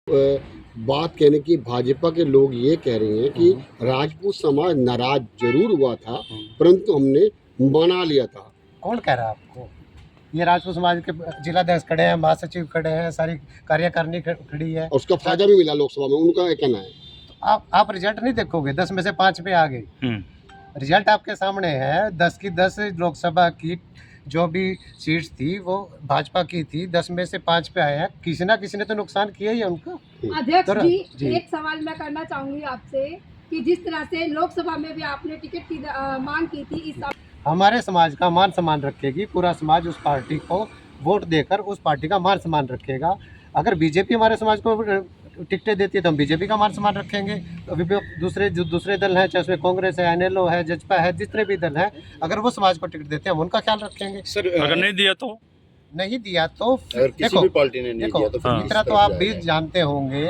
बात कहने की भाजपा के लोग ये कह रहे हैं कि राजपूत समाज नाराज जरूर हुआ था, परंतु हमने मना लिया था। कौन कह रहा है आपको? ये राजपूत समाज के जिलाध्यक्ष खड़े हैं, महासचिव खड़े हैं, सारी कार्यकारिणी खड़ी है। उसका फायदा भी मिला लोकसभा में, उनका क्या कहना है? तो आप रिजल्ट नहीं देखोगे, 10 में से 5 पे आ गई। रिजल्ट आपके सामने है। 10 की 10 लोकसभा की जो भी सीट्स थी वो भाजपा की थी, 10 में से 5 पे आए हैं। किसी ना किसी ने तो नुकसान किया ही है उनका। अध्यक्ष जी, एक सवाल मैं करना चाहूंगी आपसे कि जिस तरह से लोकसभा में भी आपने टिकट की मांग की थी, इस हमारे समाज का मान सम्मान रखेगी, पूरा समाज उस पार्टी को वोट देकर उस पार्टी का मान सम्मान रखेगा। अगर बीजेपी हमारे समाज को टिकटें देती है तो हम बीजेपी का मान सम्मान रखेंगे। अभी दूसरे दल हैं, चाहे उसमें कांग्रेस है, एनएलओ है, जजपा है, जितने भी दल हैं, अगर वो समाज को टिकट देते हैं हम उनका ख्याल रखेंगे। सर अगर नहीं दिया तो अगर किसी भी पार्टी ने नहीं दिया तो फिर इतना तो आप भी जानते होंगे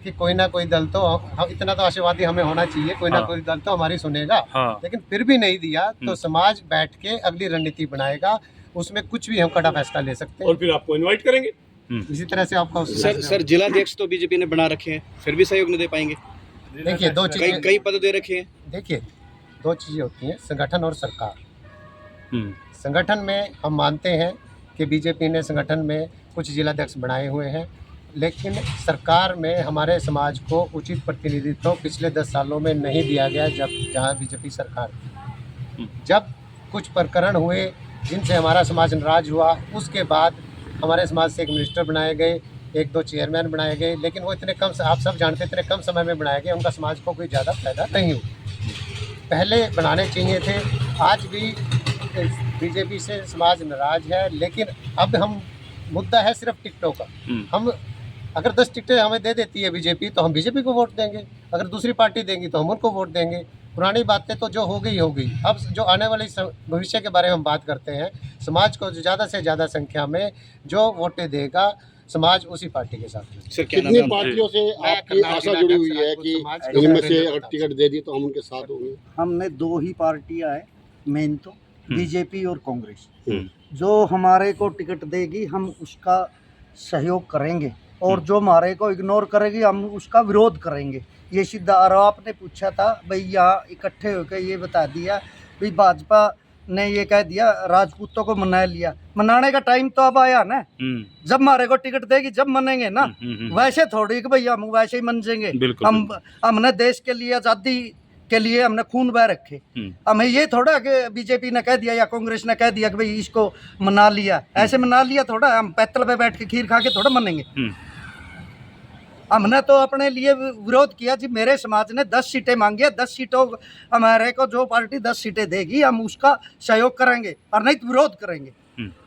कि कोई ना कोई दल तो इतना तो आशावादी हमें होना चाहिए, कोई ना कोई दल तो हमारी सुनेगा। लेकिन फिर भी नहीं दिया तो समाज बैठ के अगली रणनीति बनाएगा, उसमें कुछ भी हम कड़ा फैसला ले सकते हैं और फिर आपको इनवाइट करेंगे। इसी तरह से आपका सर जिलाध्यक्ष तो बीजेपी ने बना रखे हैं, फिर भी सहयोग नहीं दे पाएंगे। देखिए दो चीजें, कई पद दे रखे हैं। देखिए दो चीजें होती हैं, संगठन और सरकार। संगठन में हम मानते हैं कि बीजेपी ने संगठन में कुछ जिलाध्यक्ष बनाए हुए हैं, लेकिन सरकार में हमारे समाज को उचित प्रतिनिधित्व पिछले 10 सालों में नहीं दिया गया। जहाँ बीजेपी सरकार थी, जब कुछ प्रकरण हुए जिनसे हमारा समाज नाराज हुआ, उसके बाद हमारे समाज से एक मिनिस्टर बनाए गए, 1-2 चेयरमैन बनाए गए, लेकिन वो इतने कम, आप सब जानते हैं, इतने कम समय में बनाए गए, उनका समाज को कोई ज़्यादा फायदा नहीं हुआ। पहले बनाने चाहिए थे। आज भी बीजेपी से समाज नाराज है, लेकिन अब हम मुद्दा है सिर्फ टिकटों का। हम अगर 10 टिकटें हमें दे देती है बीजेपी तो हम बीजेपी को वोट देंगे, अगर दूसरी पार्टी देंगी तो हम उनको वोट देंगे। पुरानी बातें तो जो हो गई हो गई। अब जो आने वाले भविष्य के बारे में हम बात करते हैं, समाज को ज़्यादा से ज़्यादा संख्या में जो वोटें देगा समाज उसी पार्टी के साथ। सर कितनी पार्टियों से आपकी आशा जुड़ी हुई है कि इनमें से अगर टिकट दे दी तो हम उनके साथ होंगे? हमने 2 ही पार्टियां हैं मेन, तो बीजेपी और कांग्रेस। जो हमारे को टिकट देगी हम उसका सहयोग करेंगे, और जो हमारे को इग्नोर करेगी हम उसका विरोध करेंगे। ये सीधा। और आपने पूछा था भाई यहाँ इकट्ठे होकर ये बता दिया भाई भाजपा ने ये कह दिया राजपूतों को मना लिया। मनाने का टाइम तो अब आया ना, जब हमारे को टिकट देगी जब मनेंगे ना। वैसे थोड़ी कि भाई हम वैसे ही मन जाएंगे। हमने देश के लिए आज़ादी के लिए हमने खून बह रखे। हमें ये थोड़ा कि बीजेपी ने कह दिया या कांग्रेस ने कह दिया कि भाई इसको मना लिया, ऐसे मना लिया थोड़ा। हम पैतल पे बैठ के खीर खा के थोड़ा मनेंगे। हमने तो अपने लिए विरोध किया जी। मेरे समाज ने 10 सीटें मांगी है, 10 सीटों हमारे को जो पार्टी 10 सीटें देगी हम उसका सहयोग करेंगे और नहीं तो विरोध करेंगे।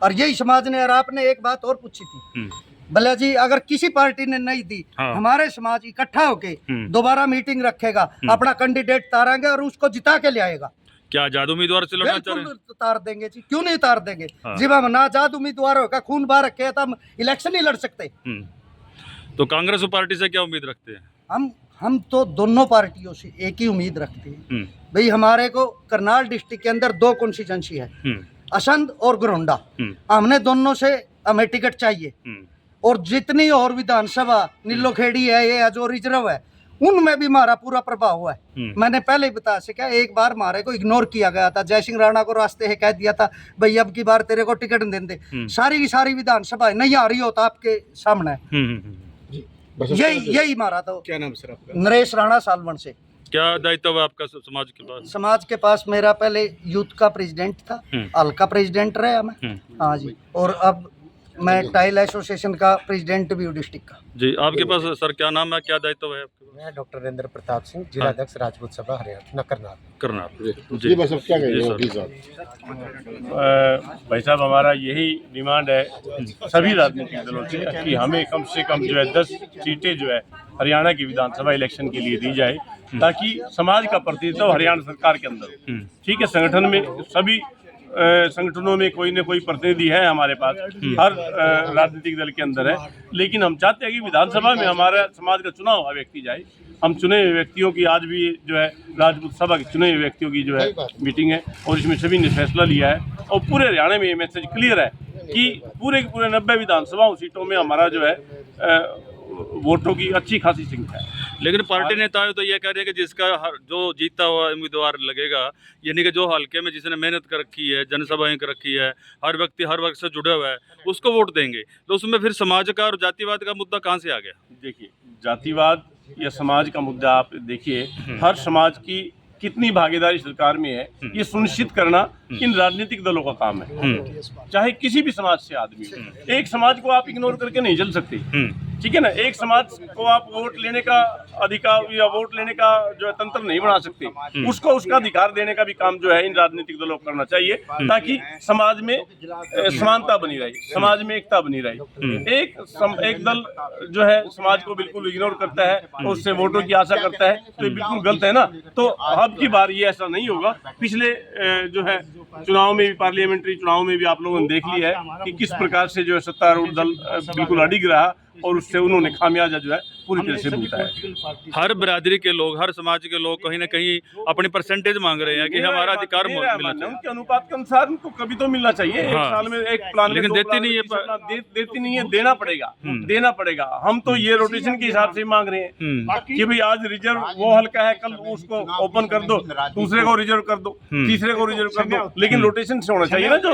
और यही समाज ने। और आपने एक बात और पूछी थी भला जी, अगर किसी पार्टी ने नहीं दी, हमारे समाज इकट्ठा होके दोबारा मीटिंग रखेगा, अपना कैंडिडेट तारेंगे और उसको जिता के ले आएगा। क्या आजाद उम्मीदवार से लड़ना चाह रहे हैं? उतार देंगे जी, क्यों नहीं उतार देंगे। जब हम ना आजाद उम्मीदवार होगा, खून बहा रखे तो हम इलेक्शन नहीं लड़ सकते। तो कांग्रेस पार्टी से क्या उम्मीद रखते हैं? हम तो दोनों पार्टियों से एक ही उम्मीद रखते हैं भाई। हमारे को करनाल डिस्ट्रिक्ट के अंदर 2 कॉन्स्टिट्यूएंसी है, असंध और गरोंडा। हमने दोनों से हमें टिकट चाहिए। और जितनी और विधानसभा नीलोखेड़ी है, ये जो रिजर्व है, उनमें भी हमारा पूरा प्रभाव है। मैंने पहले ही बता सका, एक बार हमारे को इग्नोर किया गया था। जय सिंह राणा को रास्ते है कह दिया था भाई अब की बार तेरे को टिकट दे दे। सारी की सारी विधानसभा नहीं आ रही होता आपके सामने। यही हमारा। तो क्या नाम सर आपका? नरेश राणा सालवन से। क्या दायित्व है आपका समाज के पास? समाज के पास मेरा पहले यूथ का प्रेसिडेंट था, हल्का प्रेसिडेंट रहा मैं। हाँ जी। और अब मैं टाइल एसोसिएशन का प्रेसिडेंट भी हूँ डिस्ट्रिक्ट का जी। आपके पास सर क्या नाम है, क्या दायित्व है आपके पास? मैं डॉक्टर नरेंद्र प्रताप सिंह, जिलाध्यक्ष राजपूत सभा हरियाणा करनाल। जी बस अब क्या कहेंगे? भाई साहब हमारा यही डिमांड है सभी राजनीतिक दलों से कि कम से कम जो है 10 सीटें जो है हरियाणा की विधानसभा इलेक्शन के लिए दी जाए, ताकि समाज का प्रतिनिधित्व हरियाणा सरकार के अंदर हो। ठीक है, संगठन में सभी संगठनों में कोई न कोई प्रतिनिधि है हमारे पास, हर राजनीतिक दल के अंदर है। लेकिन हम चाहते हैं कि विधानसभा में हमारा समाज का चुना हुआ व्यक्ति जाए। हम चुने हुए व्यक्तियों की आज भी जो है राजपूत सभा के चुने हुए व्यक्तियों की जो है मीटिंग है, और इसमें सभी ने फैसला लिया है। और पूरे हरियाणा में ये मैसेज क्लियर है कि पूरे की पूरे 90 विधानसभाओं सीटों में हमारा जो है वोटों की अच्छी खासी संख्या है। लेकिन पार्टी नेताएं तो ये कह रहे हैं कि जिसका जो जीता हुआ उम्मीदवार लगेगा, यानी कि जो हल्के में जिसने मेहनत कर रखी है, जनसभाएं कर रखी है, हर व्यक्ति हर वर्ग से जुड़ा हुआ है, उसको वोट देंगे। तो उसमें फिर समाज का और जातिवाद का मुद्दा कहाँ से आ गया? देखिए, जातिवाद या समाज का मुद्दा आप देखिए, हर समाज की कितनी भागीदारी सरकार में है, ये सुनिश्चित करना इन राजनीतिक दलों का काम है। चाहे किसी भी समाज से आदमी हो, एक समाज को आप इग्नोर करके नहीं चल सकते, ठीक है ना। एक समाज को आप वोट लेने का अधिकार या वोट लेने का जो है तंत्र नहीं बना सकते, उसको उसका अधिकार देने का भी काम जो है इन राजनीतिक दलों को करना चाहिए, ताकि समाज में समानता बनी रहे, समाज में एकता बनी रहे। एक दल जो है समाज को बिल्कुल इग्नोर करता है और उससे वोटों की आशा करता है, तो ये बिल्कुल गलत है ना। तो अब की बार ये ऐसा नहीं होगा। पिछले जो है चुनाव में भी, पार्लियामेंट्री चुनाव में भी आप लोगों ने देख लिया है कि किस प्रकार से जो है सत्तारूढ़ दल बिल्कुल अडिग रहा और उससे उन्होंने खामियाजा जो है पूरी तरह से भुगता है। हर बिरादरी के लोग, हर समाज के लोग कहीं ना कहीं अपनी परसेंटेज मांग रहे हैं कि हमारा अधिकार मिलना चाहिए। उनके अनुपात के अनुसार उनको कभी तो मिलना चाहिए। एक साल में एक प्लान, लेकिन देती नहीं है, देती नहीं है। देना पड़ेगा, देना पड़ेगा। हम तो ये रोटेशन के हिसाब से मांग रहे हैं कि भाई आज रिजर्व वो हल्का है, कल उसको ओपन कर दो, दूसरे को रिजर्व कर दो, तीसरे को रिजर्व कर दो, लेकिन रोटेशन से होना चाहिए ना, जो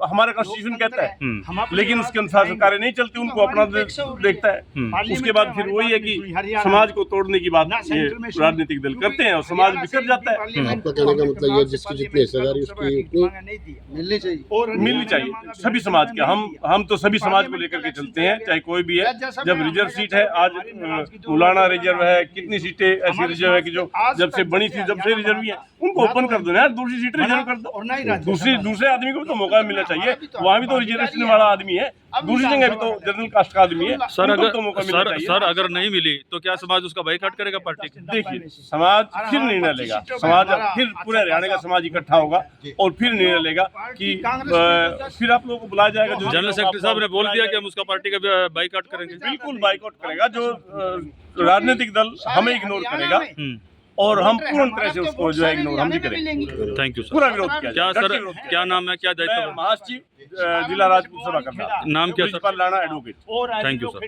हमारा कॉन्स्टिट्यूशन कहता है। लेकिन उसके अनुसार सरकारें नहीं चलती, उनको अपना देखता है। उसके बाद फिर वही है कि समाज को तोड़ने की बात ये राजनीतिक दल करते हैं और समाज बिखर जाता है। आपका कहने का मतलब ये जिसकी जितनी हिस्सेदारी उसकी उतनी मिलनी चाहिए सभी समाज के। हम तो सभी समाज को लेकर के चलते हैं, चाहे कोई भी है। जब रिजर्व सीट है, आज मौलाना रिजर्व है, कितनी सीटें ऐसी रिजर्व है कि जो जब से बनी थी, जब से रिजर्व है, उनको ओपन कर दो ना, दूसरी सीट रिजर्व कर दो। दूसरे आदमी को भी तो मौका मिलना चाहिए। वहाँ भी तो रिजर्वेशन वाला आदमी है, दूसरी जगह भी तो जनरल कास्ट का आदमी है। सर अगर अगर नहीं मिली तो क्या समाज उसका बाइकआउट करेगा पार्टी का? देखिए, समाज फिर निर्णय लेगा, समाज फिर पूरे हरियाणा का समाज इकट्ठा होगा और फिर निर्णय लेगा कि फिर आप लोगों को बुलाया जाएगा। जो जनरल सेक्रेटरी साहब ने बोल दिया कि हम उसका पार्टी का बाइकआउट करेंगे। बिल्कुल बाइकआउट करेगा। जो राजनीतिक दल हमें इग्नोर करेगा और हम पूर्ण तरह से उसको जो है इग्नोर हम भी करेंगे। Thank you sir. पूरा विरोध किया। क्या सर, क्या नाम है, क्या दायित्व है? महासचिव जिला राजपूत सभा का नाम क्या sir? Rana advocate. Thank you sir.